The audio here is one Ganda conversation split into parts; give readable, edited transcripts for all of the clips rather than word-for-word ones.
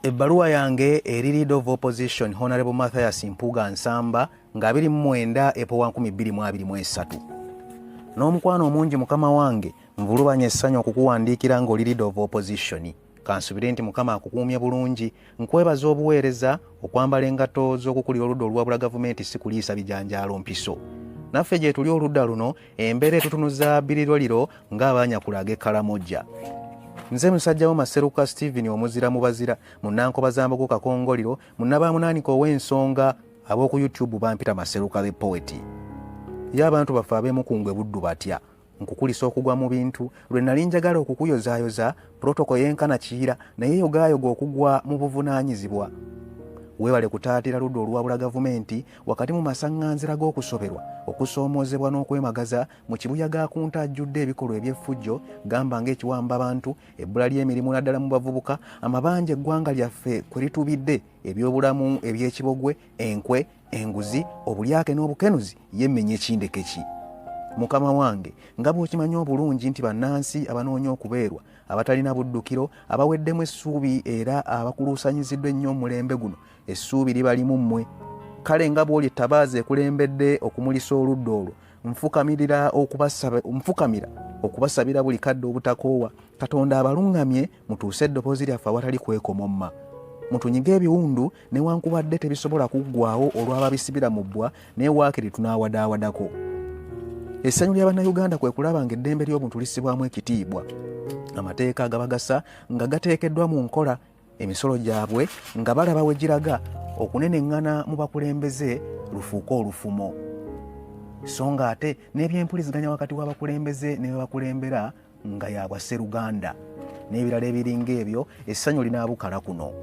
Ebbaluwa yange eri Leader of Opposition Hon.Mathias Mpuuga nsamba nga 29 Epowa 2023. N'omukwano omungi mukama wange nvulubanya essanyu okukuwandiikira ng'oli Leader of Opposition. Kansubire nti mukama akukuumye bulungi, nkwebaza obuweereza okwambala engatto z'okukulira oludda oluwabula gavumenti si kuliisa bijanjaalo mpiso. Naffe gye tuli oludda luno embeera etutunuza biriroliro ng'abaanyakula ag'ekkalamojja. Nze musajjawo Maseruka Steven omuzira mu bazira munnankoba zambogo kakongoliro munnabamunaanika ow'ensonga ab'oku YouTube bampita Maseruka the Poet. Ye abantu baffe ab'emukungwe buddu batya nkukulisa okugwa mu bintu lwe nali njagala okukuyozaayoza protocol yenkana kiira naye yogaayoga okugwa mu buvunaanyizibwa. Weewale kutaatira ludda oluwabula gavumenti wakati mu masaŋŋanzira g'okusoberwa okusoomoozebwa n'okwemagaza mu kibuyaga akunta ajjudde ebikolwa eby'effujjo gamba ng'ekiwamba abantu, ebbula ly'emirimu naddala mu bavubuka, amabanja eggwanga lyaffe kwe litubidde, ebyobulamu eby'ekibogwe, enkwe, enguzi, obulyake n'obukenuzi yemmenye ekindekeki. Mukama wange nga bw'okimanyi obulungi nti bannansi abanoonya okubeerwa abatalina buddukiro abaweddemu essuubi era abakuluusanyiziddwa ennyo omulembe guno essuubi libalimu mmwe. Kale nga bw'oli ettabaaza ekulembedde okumulisa oludda olwo nfukamira okubasabira buli kadde obutakoowa Katonda abaluŋŋamye mutuuse eddoboozi lyaffe awatali kwekomomma. Mutunyiga ebiwundu newankubadde tebisobola kuggwaawo olw'ababisibira mu bbwa naye waakiri tunaawadawadako. Essanyu ly'Abannayuganda kwe kulaba ng'eddembe ly'obuntu lissibwamu ekitiibwa. Amateeka agabagasa nga gateekeddwa mu nkola, emisolo gyabwe nga balaba we giraga okuneneŋŋana mu bakulembeze lufuuke olufumo. So nga ate n'ebyempuliziganya wakati w'abakulembeze ne bakulembera nga yabwa Sseruganda n'ebirala ebiringa ebyo essanyu linaabukala kuno.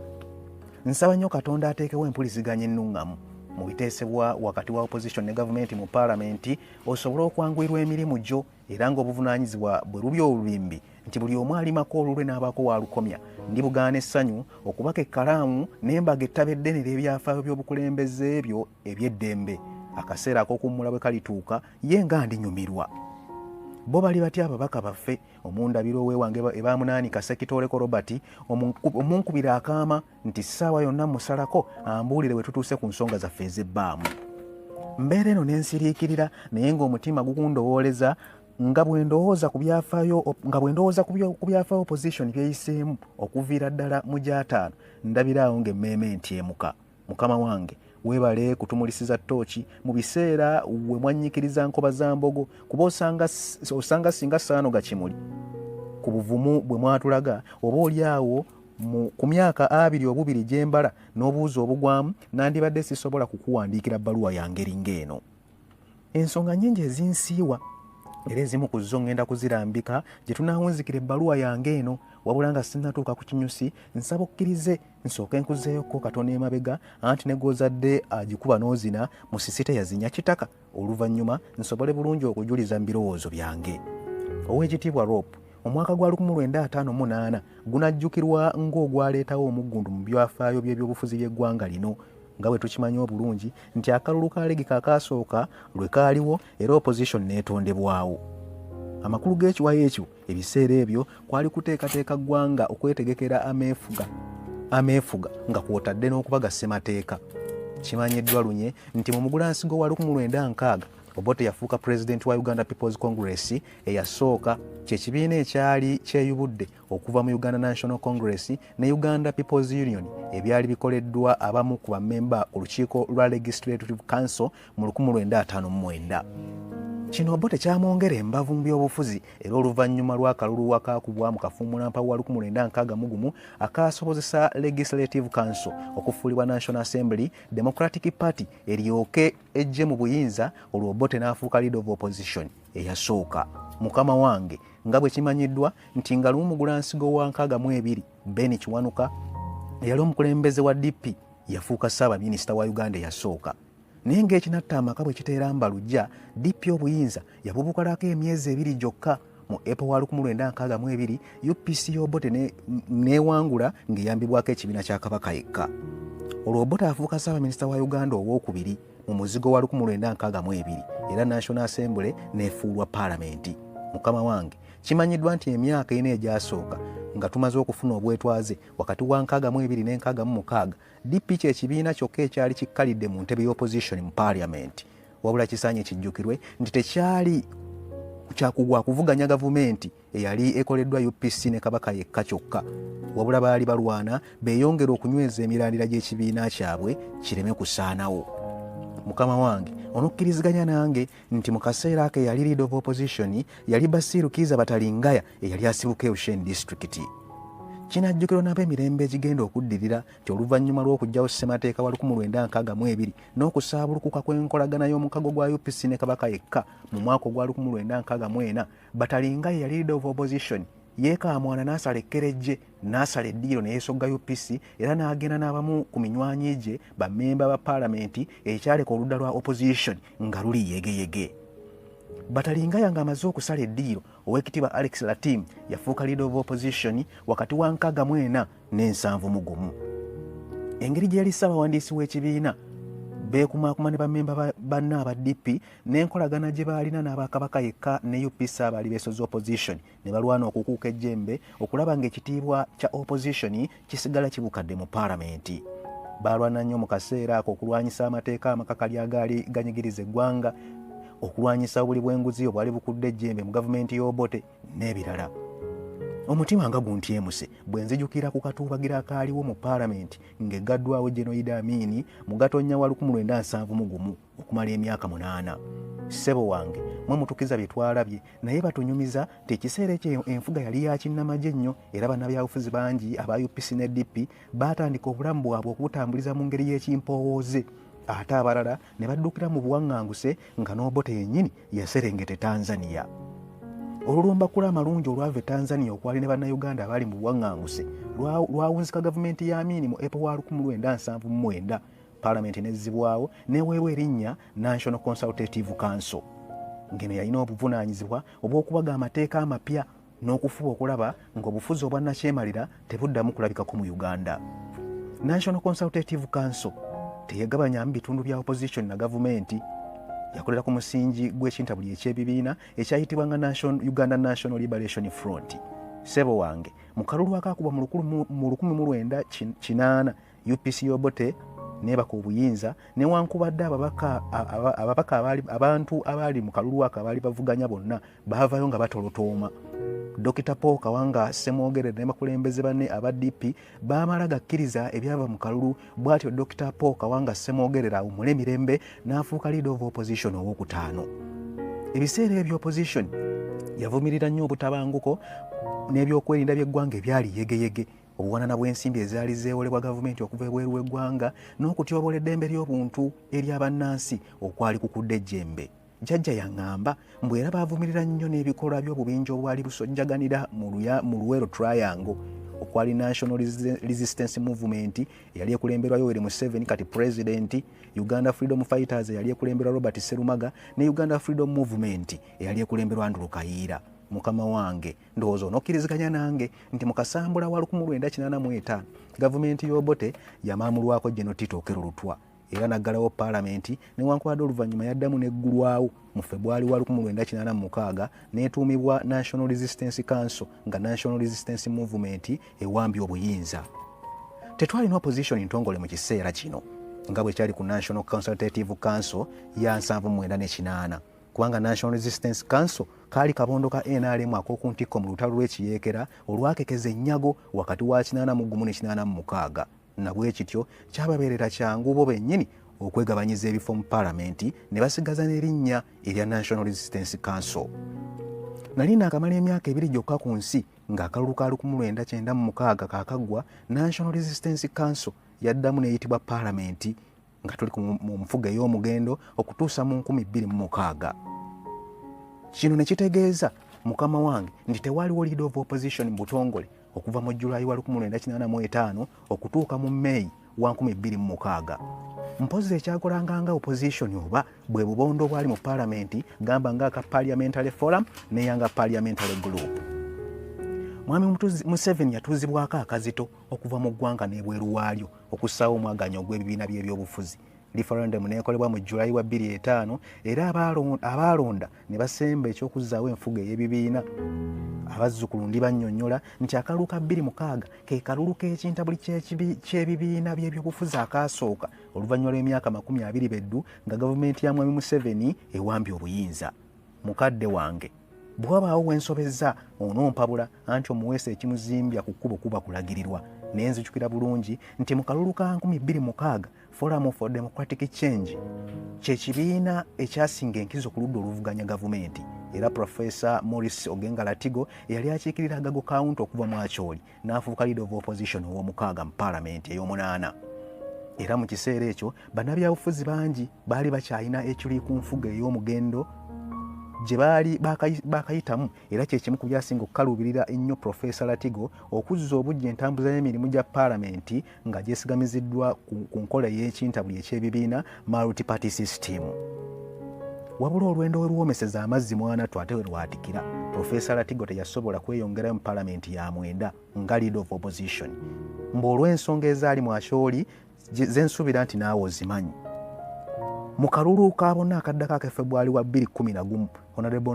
Nsaba nnyo Katonda ateekewo empuliziganya ennuŋŋamu mu biteesebwa wakati wa opposition ne gavumenti mu paalamenti osobole okwanguyirwa emirimu gyo era ng'obuvunaanyizibwa bwe lubi olubimbi nti buli omu alimako olulwe n'abaako walukomya. Ndi bugaana essanyu okubaka ekkalaamu n'embaga ettabo eddene ery'ebyafaayo by'obukulembeze ebyo eby'eddembe. Akaseera ak'okuwummula bwe kalituuka ye nga ndinyumirwa. Bo bali batya ababaka baffe omundabiro weewange ebaamunaanika Sekitoleko Robert omunkubira akaama nti ssaawa yonna musalako ambuulire we tutuuse ku nsonga zaffe ez'ebbaamu. Mbeera eno n'ensiriikirira naye ng'omutima gukundowooleza nga bwe ndowooza ku byafaayo opposition byeyiseemu okuviira ddala mu gy'ataano ndabiraawo ng'emmeeme ntyemuka. Mukama wange weebale kutumulisiza ttooki mu biseera we mwannyikiriza nkoba za mbogo kuba osanga singa saano gakimuli ku buvumu bwe mwatulaga oba oliawo ku myaka 22 gye mbala n'obuuzi obugwamu nandibadde sisobola kukuwandiikira bbaluwa yange eringa eno. Ensonga nnyingi ezinsiiwa era ezimu ku zo ngenda kuzirambika gye tunaawunzikira ebbaluwa yange eno wabula nga sinnatuuka ku kinyusi nsaba okkirize nsooke nkuzeeyoko katono emabega anti ne gw'ozadde agikuba n'ozina musisite yazinya kitaka oluvannyuma nsobole bulungi okujuliza mu birowoozo byange. Oweekitiibwa Rope omwaka gwa 1958 gunajjukirwa ng'ogwaleetawo omuggundu mu byafaayo by'ebyobufuzi by'eggwanga lino nga bwe tukimanyi obulungi nti akalulu ka legika akaasooka lwe kaaliwo era opposition neetondebwawo. Amakulu g'ekiwayo ekyo ebiseera ebyo kwali kuteekateeka ggwanga okwetegekera ameefuga nga kw'otadde n'okubaga ssemateeka. Kimanyiddwa lunye nti mu mugulansigo wa 1960 Obote yafuuka President wa Uganda People's Congress eyasooka kyekibiina ekyali kyeyubudde okuva mu Uganda National Congress ne Uganda People's Union ebyali bikoleddwa abamu ku bammemba olukiiko lwa Legislative Council mu 1959. Kino Obote kyamwongera embavu mu by'obufuzi era oluvannyuma lw'akalulu akaakubwa mu kafuumulampa wa 1961 akaasobozesa Legislative Council okufuulibwa National Assembly Democratic Party eryoke ejje mu buyinza olwo Obote n'afuuka Leader of Opposition eyasooka. Mukama wange nga bwe kimanyiddwa nti nga lumu mugulansigo wa 62 Ben Kiwanuka eyali omukulembeze wa DP yafuuka Ssaabaminisita wa Uganda eyasooka. Naye ng'ekinatta amaka bwe kiteera mbalujja DP obuyinza yabubukalako emyezi 2 gyokka mu April wa 1962 UPC y'Obote neewangula ng'eyambibwako ekibiina kya Kabaka yekka. Olwo Obote afuuka Ssaabaminisita wa Uganda owookubiri mu muzigo wa 1962 era National Assembly neefuulwa Paalamenti. Mukama wange kimanyiddwa nti emyaka ena egyasooka nga tumaze okufuna obwetwaze wakati wa 62 ne 66 DP ekibiina kyokka ekyali kikkalidde mu ntebe y'opposition mu parliament. Wabula kisaanye kijjukirwe nti tekyali kyakugwa kuvuganya gavumenti eyali ekoleddwa UPC ne Kabaka yekka kyokka, wabula baali balwana beeyongera okunyweza emirandira gy'ekibiina kyabwe kireme kusaanawo. Mukama wange onokkiriziganya nange nti mu kaseera ake yali leader of opposition yali Basiru Kiza Batalingaya eyali asibuka e Ushen district. Kinajjukirwa n'ab'emirembe egigenda okuddirira nti oluvannyuma lw'okugyawo ssemateeka wa 1962 n'okusaabulukuka kw'enkolagana y'omukago gwa UPC ne Kabaka yekka mu mwaka ogwa 1964, Batalingaya yali leader of opposition yeekaamwana n'asala ekkerejje n'asala eddiiro ne yeesogga UPC era n'agenda n'abamu ku minywanyi gye bammemba ba paalamenti ekyaleka oludda lwa opposition nga luli yegeyege. Batalingaya nga amaze okusala eddiiro, Oweekitiibwa Alex Latim yafuuka leader of opposition wakati wa 64 ne 71. Engeri gye yali ssaabawandiisi w'ekibiina beekumaakuma ne bammemba banna aba DP n'enkolagana gye baalina n'abakabaka yekka ne UPC abaali beesoze opposition ne balwana okukuuka ejjembe okulaba ng'ekitiibwa kya opposition kisigala kibukadde mu paalamenti. Baalwana nnyo mu kaseera ako okulwanyisa amateeka amakakali agaali ganyigiriza eggwanga, okulwanyisa obuli bw'enguzi obwali bukudde ejjembe mu gavumenti y'Obote n'ebirala. Omutima nga guntyemuse bwe nzijukira ku katuubagira akaaliwo mu paalamenti ng'eggaddwawo General Idi Amin mu Gatonnya wa 1971 okumala emyaka 8. Ssebo wange mwe mutukiza bye twalabye naye batunyumiza nti ekiseera ekyo enfuga yali ya kinnamagye nnyo era bannabyabufuzi bangi aba UPC ne DP baatandika obulamu bwabwe okubutambuliza mu ngeri y'ekimpowooze, ate abalala ne baddukira mu buwaŋŋanguse nga n'Obote yennyini yaserengete Tanzania. Olulumbakula amalungi olwava Tanzania okwali ne bannayuganda abaali mu buwaŋŋanguse lwawunzika gavumenti ya Amin mu April wa 1979. Paalamenti nezzibwawo neweebwa erinnya National Consultative Council ngeno yalina obuvunaanyizibwa obw'okubaga amateeka amapya n'okufuba okulaba ng'obufuzi obwannakyemalira tebuddamu kulabikako mu Uganda. National Consultative Council teyegabanyamu bitundu bya opposition na gavumenti, yakolera ku musingi gw'ekintabuli eky'ebibiina ekyayitibwa nga Uganda National Liberation Front. Ssebo wange mu kalulu akaakubwa mu 1908 UPC y'Obote nebaka obuyinza newankubadde abantu abaali mu kalulu ako abaali bavuganya bonna baavayo nga batolotooma. Dr. Paul Kawanga Ssemwogerere ne bakulembeze banne aba DP baamala gakkiriza ebyava mu kalulu, bw'atyo Dr. Paul Kawanga Ssemwogerere awummule emirembe n'afuuka leader of opposition ow'okutaano. Ebiseera ebyo opposition yavumirira nnyo obutabanguko n'ebyokwerinda by'eggwanga ebyali yegeyege, obuwanana bw'ensimbi ezaali zeewolebwa gavumenti okuva ebweru w'eggwanga n'okutyobola eddembe ly'obuntu ery'abannansi okwali kukudde ejjembe. Jjajja yaŋŋamba mbu era baavumirira nnyo n'ebikolwa by'obubinja obwali busojjaganira mu Luweero Triangle okwali National Resistance Movement eyali ekulemberwa Yoweri Museveni kati President, Uganda Freedom Fighters eyali ekulemberwa Robert Sserumaga ne Uganda Freedom Movement eyali ekulemberwa Andrew Kayiira. Mukama wange ndowooza onokkiriziganya nange nti mu kasambula wa 1985 gavumenti y'Obote yamaamulwako General Tito Okello Lutwa era naggalawo paalamenti newankubadde oluvannyuma yaddamu n'eggulwawo mu February wa 1986 n'etuumibwa National Resistance Council nga National Resistance Movement ewambye obuyinza. Tetwalina opposition ntongole mu kiseera kino nga bwe kyali ku National Consultative Council ya 1978 kubanga National Resistance Council kaali kabondo ka NRM ak'okuntikko mu lutalo lw'ekiyeekera olwakekeza ennyago wakati wa 81 ne 86. Na bwe kityo kyababeerera kyangu bo bennyini okwegabanyiza ebifo mu paalamenti ne basigaza n'erinnya erya National Resistance Council. Nalina akamala emyaka 2 gyokka ku nsi ng'akalulu ka 1996 kaakaggwa, National Resistance Council yaddamu n'eyitibwa paalamenti nga tuli mu nfuga ey'omugendo okutuusa mu 2006. Kino ne kitegeeza mukama wange nti tewaaliwo leader of opposition mu butongole okuva mu July wa 1985 okutuuka mu May wa 2006. Mpozi ekyakolanga opposition oba bwe bubondo obwali mu paalamenti gamba ng'aka Parliamentary Forum n'eyanga Parliamentary Group. Mwami Museveni yatuuzibwako akazito okuva mu ggwanga n'ebweru waalyo okussaawo omwaganyo ogw'ebibiina by'ebyobufuzi referendum neekolebwa mu July wa 2005 era abaalonda ne basemba ekyokuzzaawo enfuga ey'ebibiina. Abazzukulu ndi bannyonnyola nti akalulu ka 2006 ke kalulu k'ekintabuli ky'ebibiina by'ebyobufuzi akaasooka oluvannyuma lw'emyaka 20 beddu nga gavumenti ya Mwami Museveni ewambye obuyinza. Mukadde wange bwe wabaawo wensobezza onompabula anti omuweesa ekimuzimbya ku kkubo kuba kulagirirwa. Naye nzijukira bulungi nti mu kalulu ka 2006 Forum for Democratic Change kye kibiina ekyasinga enkizo ku ludda oluvuganya gavumenti, era Professor Maurice Ogenga Latigo eyali akiikirira Agago County okuva mu Acholi n'afuuka leader of opposition ow'omukaaga mu Parliament ey'omunaana. Era mu kiseera ekyo bannabyabufuzi bangi baali bakyalina ekiri ku nfuga ey'omugendo gye baali bakayitamu, era kye kimu ku byasinga okukaluubirira ennyo Professor Latigo okuzza obujja entambuza y'emirimu gya Parliament nga gyesigamiziddwa ku nkola y'ekintabuli eky'ebibiina multi-party system. Wabula olwendo we lwomeseza amazzi mwanatu ate we lwatikira, Professor Latigo teyasobola kweyongerayo mu Parliament ya mwenda nga leader of opposition. Olw'ensonga ezaali mu Acholi zensuubira nti naawe ozimanyi. Mu kalulu ka bonna akaddako aka February wa 2011 Honorable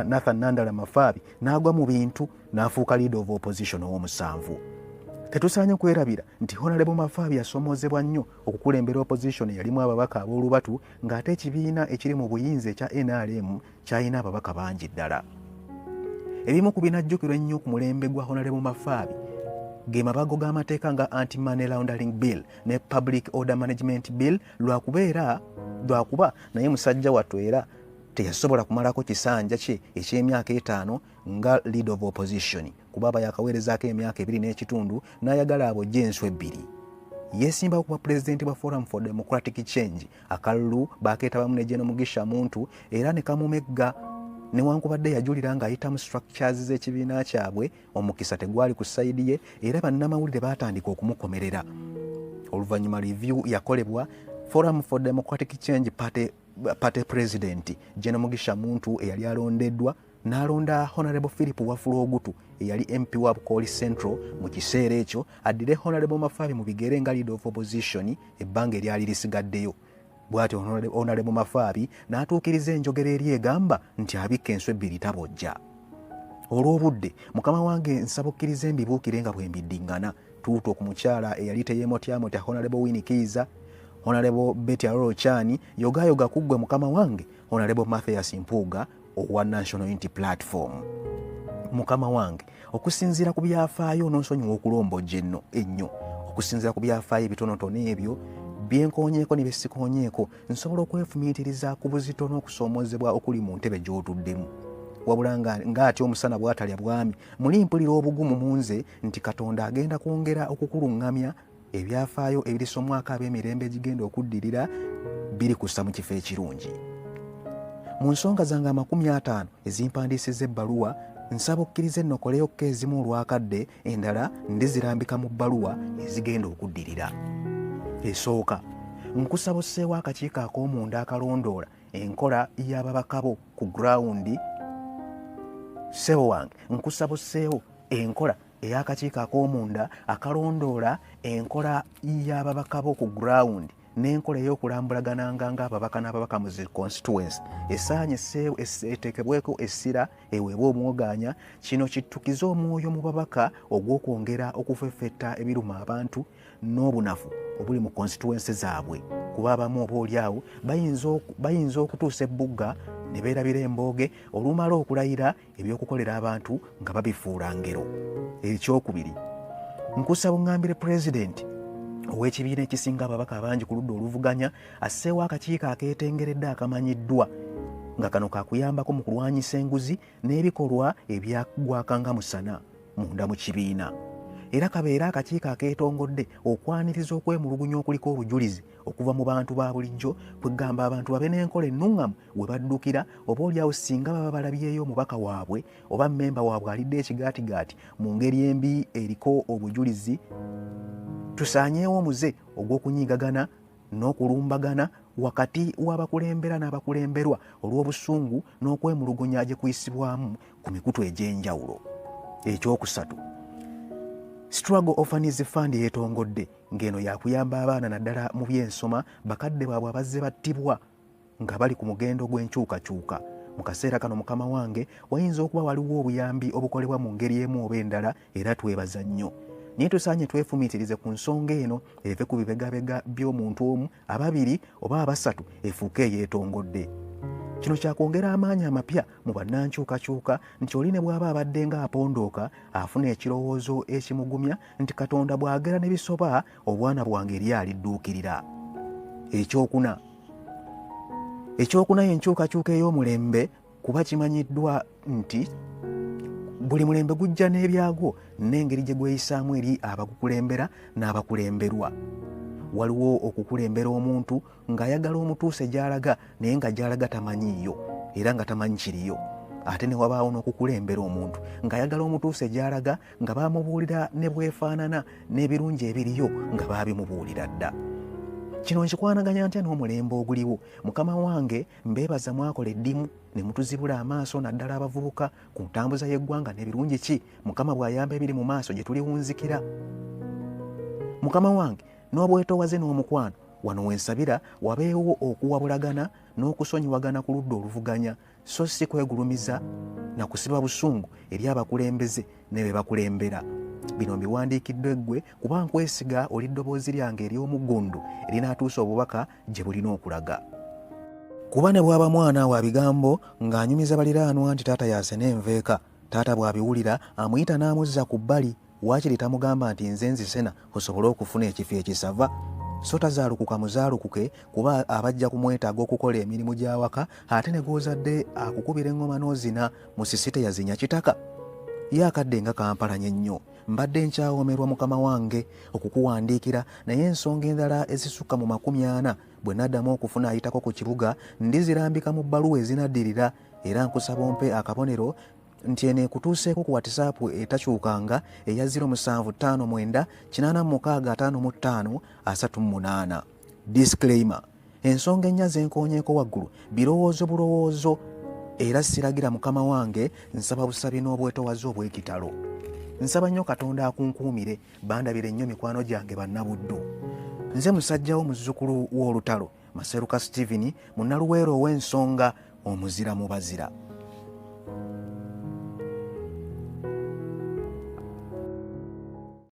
Nathan Nandala Mafabi n'agwa mu bintu n'afuuka leader of opposition ow'omusanvu. Tetusaanye kwerabira nti Honorable Mafabi yasomoozebwa nnyo okukulembera opposition yalimu ababaka ab'olubatu ng'ate ekibiina ekiri mu buyinza ekya NRM kyalina ababaka bangi ddala. Ebimu ku binajjukirwa ennyo ku mulembe gwa Honorable Mafabi ge mabago g'amateeka nga Anti-Money Laundering Bill ne Public Order Management Bill lwakuba naye musajja wattu era teyasobola kumalako kisanja kye eky'emyaka 5 nga leader of opposition kuba yakaweerezaako emyaka 2 n'ekitundu n'ayagala abojje enswa 2. Yeesimbawo kuba pulezidenti bwa Forum for Democratic Change. Akalulu bakeetabamu ne General Mugisha Muntu era ne kamumegga newankubadde yajulira ng'ayitamu structures z'ekibiina kyabwe, omukisa tegwali ku sayidi ye era bannamawulire baatandika okumukomerera. Oluvannyuma review yakolebwa, Forum for Democratic Change Party President General Mugisha Muntu eyali alondeddwa n'alonda Honorable Philip Wafula Ogutu eyali MP wa Bukoli Central mu kiseera ekyo addire Honorable Mafabi mu bigere nga leader of opposition ebbanga eryali lisigaddeyo. Bw'atyo Honorable Mafabi n'atuukiriza enjogera eri egamba nti abikka enswa 2 tabojja. Olw'obudde mukama wange nsaba okkiriza embibuukire nga bwe mbiddiŋŋana tuuto ku mukyala eyali teyeemotyamotya Honorable Winnie Kiiza, Honorable Betty Aroro Chani, yogayoga kuggwe mukama wange Hon. Mathias Mpuuga owa National Unity Platform. Mukama wange okusinziira ku byafaayo n'onsonyiwa okulombojja ennyo okusinziira ku byafaayo ebitonotono ebyo byenkoonyeeko ne byesikoonyeeko nsobola okwefumiitiriza ku buzito n'okusoomoozebwa okuli mu ntebe gy'otuddemu. Wabula ng'atyo omusana bw'atalya bwami muli mpulira obugumu mu nze nti Katonda agenda kwongera okukuluŋŋamya ebyafaayo ebirisomwako ab'emirembe egigenda okuddirira biri kussa mu kifo ekirungi. Mu nsonga zange 50 ezimpandiisiza ebbaluwa nsaba okkiriza ennokoleyokko ezimu olwakadde endala ndizirambika mu bbaluwa ezigenda okuddirira. Esooka nkusaba osseewo akakiiko ak'omunda akalondoola enkola y'ababaka bo ku gurawundi. Ssebo wange nkusaba osseewo enkola ey'akakiiko ak'omunda akalondoola enkola y'ababaka bo ku gurawundi n'enkola ey'okulambulagananga ng'ababaka n'ababaka mu zi constituency esaanye eteekebweko essira eweebwa omwogaanya. Kino kittukiza omwoyo mu babaka ogw'okwongera okufeffetta ebiruma abantu n'obunafu obuli mu constituency zaabwe, kuba abamu obaolyawo bayinza okutuusa ebbugga ne beerabira embooge olumala okulayira ebyokukolera abantu nga babifuula ngero. Ekyokubiri nkusaba oŋŋambire pulezidenti ow'ekibiina ekisinga ababaka abangi ku ludda oluvuganya asseewo akakiiko akeetengeredde akamanyiddwa nga kano kakuyambako mu kulwanyisa enguzi n'ebikolwa ebyagwakanga musana munda mu kibiina. Era kabeere akakiiko akeetongodde okwaniriza okwemulugunya okuliko obujulizi okuva mu bantu ba bulijjo kwegamba abantu babe n'enkola ennuŋŋamu we baddukira obaolyawo singa baba balabyeyo omubaka waabwe oba mmemba waabwe alidde ekigaatigaati mu ngeri embi eriko obujulizi. Tusaanyeewo omuze ogw'okunyiigagana n'okulumbagana wakati w'abakulembera n'abakulemberwa olw'obusungu n'okwemulugunya gye kuyisibwamu ku mikutu egy'enjawulo. Ekyokusatu Struggle Orphans Fund yeetongodde ng'eno yakuyamba abaana naddala mu by'ensoma bakadde baabwe abazze battibwa nga bali ku mugendo gw'enkyukakyuka. Mu kaseera kano mukama wange wayinza okuba waliwo obuyambi obukolebwa mu ngeri emu oba endala era twebaza nnyo. Naye tusaanye twefumiitirize ku nsonga eno eve ku bibegabega by'omuntu omu, ababiri oba abasatu efuuke eyeetongodde. Kino kyakwongera amaanyi amapya mu bannankyukakyuka nti oli ne bw'aba abadde ng'apondooka afuna ekirowoozo ekimugumya nti Katonda bw'agera ne bisoba obwana bwange eri alidduukirira. Ekyokuna y'enkyukakyuka ey'omulembe, kuba kimanyiddwa nti buli mulembe gujja n'ebyagwo n'engeri gye gweyisaamu eri abagukulembera n'abakulemberwa. Waliwo okukulembera omuntu ng'ayagala omutuuse gy'alaga naye nga gy'alaga tamanyiiyo era nga tamanyi kiriyo. Ate ne wabaawo n'okukulembera omuntu ng'ayagala omutuuse gy'alaga nga baamubuulira ne bwefaanana n'ebirungi ebiriyo nga baabimubuulira dda. Kino nkikwanaganya ntya n'omulembe oguliwo. Mukama wange mbeebaza mwakola eddimu ne mutuzibula amaaso naddala abavubuka ku ntambuza y'eggwanga n'ebirungi ki Mukama bw'ayamba ebiri mu maaso gye tuliwunzikira. Mukama wange n'obwetoowaze n'omukwano wano wensabira wabeewo okuwabulagana n'okusonyiwagana ku ludda oluvuganya, so si kwegulumiza na kusiba busungu eri abakulembeze ne be bakulembera. Bino mbiwandiikiddwa eggwe kuba nkwesiga oli ddoboozi lyange ery'omuggundu erinaatuusa obubaka gye bulina okulaga. Kuba ne bw'aba mwana wa bigambo ng'anyumiza baliraanwa nti taata yaasena enveeka, taata bw'abiwulira amuyita n'amuzza ku bbali, waakiri tamugamba nti nze nzisena osobole okufuna ekifo ekisava. So tazaalukuka muzaalukuke kuba abajja kumwetaaga okukola emirimu gy'awaka, ate ne gw'ozadde akukubira eŋŋoma n'ozina musisite yazinya kitaka. Ye akadde nga kampalanye nnyo. Mbadde nkyawoomerwa mukama wange okukuwandiikira, naye ensonga endala ezisukka mu 40 bwe naddamu okufuna ayitako ku kibuga ndizirambika mu bbaluwa ezinaddirira, era nkusaba ompe akabonero nti eno ekutuuseeko ku WhatsApp etakyukanga eya 0759865538. Disclaimer: ensonga ennya zenkoonyeeko waggulu birowoozo bulowoozo, era siragira mukama wange, nsaba busabi n'obwetoowaze obw'ekitalo. Nsaba nnyo Katonda akunkuumire, bandabire nnyo mikwano gyange bannabuddu. Nze musajjawo muzzukulu w'olutalo Maseruka Stephen, munnaluweero ow'ensonga, omuzira mu bazira.